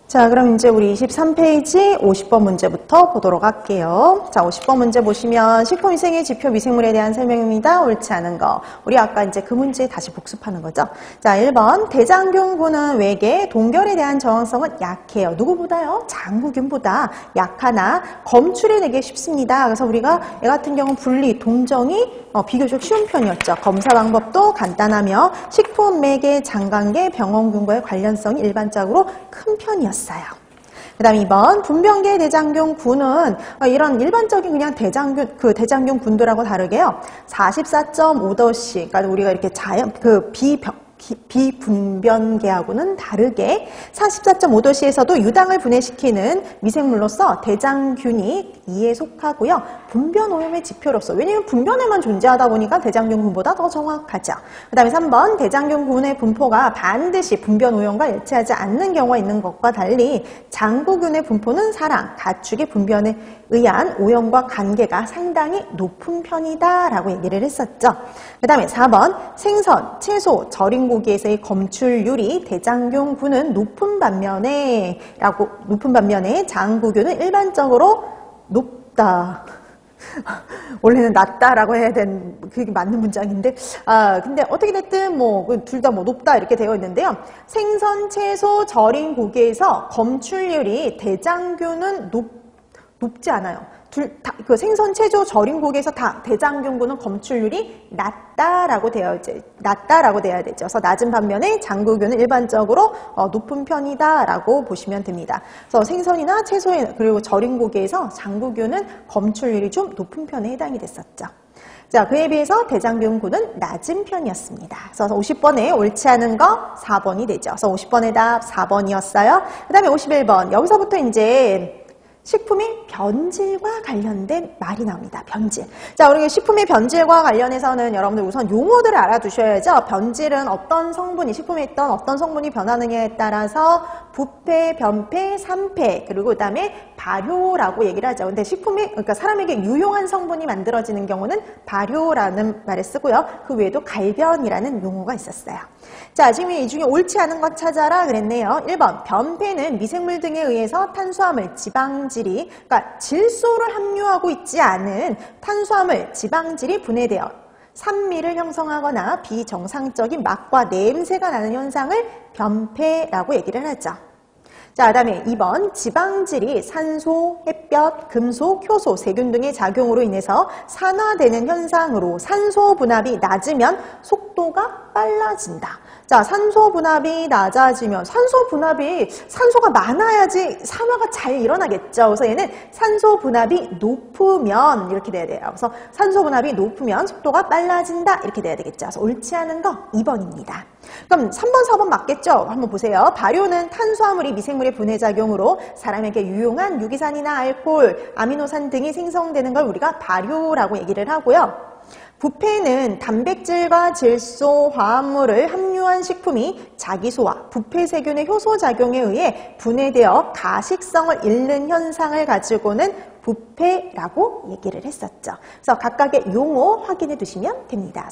자, 그럼 이제 우리 23페이지 50번 문제부터 보도록 할게요. 자, 50번 문제 보시면 식품위생의 지표 미생물에 대한 설명입니다. 옳지 않은 거. 우리 아까 이제 그 문제 다시 복습하는 거죠. 자, 1번. 대장균군은 외계, 동결에 대한 저항성은 약해요. 누구보다요? 장구균보다 약하나 검출해내기 쉽습니다. 그래서 우리가 얘 같은 경우는 분리, 동정이 비교적 쉬운 편이었죠. 검사 방법도 간단하며 식품 매개, 장관계, 병원균과의 관련성이 일반적으로 큰 편이었어요. 그 다음 2번 분변계 대장균군은 이런 일반적인 그냥 대장균 군도라고 다르게요. 44.5도씨, 그러니까 우리가 이렇게 비분변계하고는 다르게 44.5도씨에서도 유당을 분해시키는 미생물로서 대장균이 이에 속하고요. 분변 오염의 지표로서, 왜냐하면 분변에만 존재하다 보니까 대장균군보다 더 정확하죠. 그 다음에 3번 대장균군의 분포가 반드시 분변 오염과 일치하지 않는 경우가 있는 것과 달리 장구균의 분포는 사랑, 가축의 분변에 의한 오염과 관계가 상당히 높은 편이다 라고 얘기를 했었죠. 그 다음에 4번 생선, 채소, 절인 고기에서의 검출률이 대장균군은 높은 반면에 장구균은 일반적으로 높다. 원래는 낮다라고 해야 되는 그게 맞는 문장인데 근데 어떻게 됐든 둘 다 높다 이렇게 되어 있는데요. 생선, 채소, 절인 고기에서 검출률이 대장균은 높지 않아요. 그 생선, 채소, 절인 고기에서 다 대장균군은 검출률이 낮다라고 되어야 되죠. 그래서 낮은 반면에 장구균은 일반적으로 높은 편이다라고 보시면 됩니다. 그래서 생선이나 채소에 그리고 절인 고기에서 장구균은 검출률이 좀 높은 편에 해당이 됐었죠. 자, 그에 비해서 대장균군은 낮은 편이었습니다. 그래서 50번에 옳지 않은 거 4번이 되죠. 그래서 50번의 답 4번이었어요. 그 다음에 51번 여기서부터 이제 식품의 변질과 관련된 말이 나옵니다. 변질. 자, 우리 식품의 변질과 관련해서는 여러분들 우선 용어들을 알아두셔야죠. 변질은 어떤 성분이, 식품에 있던 어떤 성분이 변하느냐에 따라서 부패, 변패, 산패, 그리고 그 다음에 발효라고 얘기를 하죠. 근데 그러니까 사람에게 유용한 성분이 만들어지는 경우는 발효라는 말을 쓰고요. 그 외에도 갈변이라는 용어가 있었어요. 자, 지금 이 중에 옳지 않은 것 찾아라 그랬네요. 1번, 변패는 미생물 등에 의해서 탄수화물, 지방질이, 그러니까 질소를 함유하고 있지 않은 탄수화물, 지방질이 분해되어 산미를 형성하거나 비정상적인 맛과 냄새가 나는 현상을 변패라고 얘기를 하죠. 자, 그 다음에 2번 지방질이 산소, 햇볕, 금속, 효소, 세균 등의 작용으로 인해서 산화되는 현상으로 산소 분압이 낮으면 속도가 빨라진다. 자, 산소 분압이 낮아지면 산소가 많아야지 산화가 잘 일어나겠죠. 그래서 얘는 산소 분압이 높으면 이렇게 돼야 돼요. 그래서 산소 분압이 높으면 속도가 빨라진다 이렇게 돼야 되겠죠. 그래서 옳지 않은 거 2번입니다. 그럼 3번, 4번 맞겠죠? 한번 보세요. 발효는 탄수화물이 미생물의 분해작용으로 사람에게 유용한 유기산이나 알코올, 아미노산 등이 생성되는 걸 우리가 발효라고 얘기를 하고요. 부패는 단백질과 질소, 화합물을 함유한 식품이 자기소화, 부패세균의 효소작용에 의해 분해되어 가식성을 잃는 현상을 가지고는 부패라고 얘기를 했었죠. 그래서 각각의 용어 확인해 두시면 됩니다.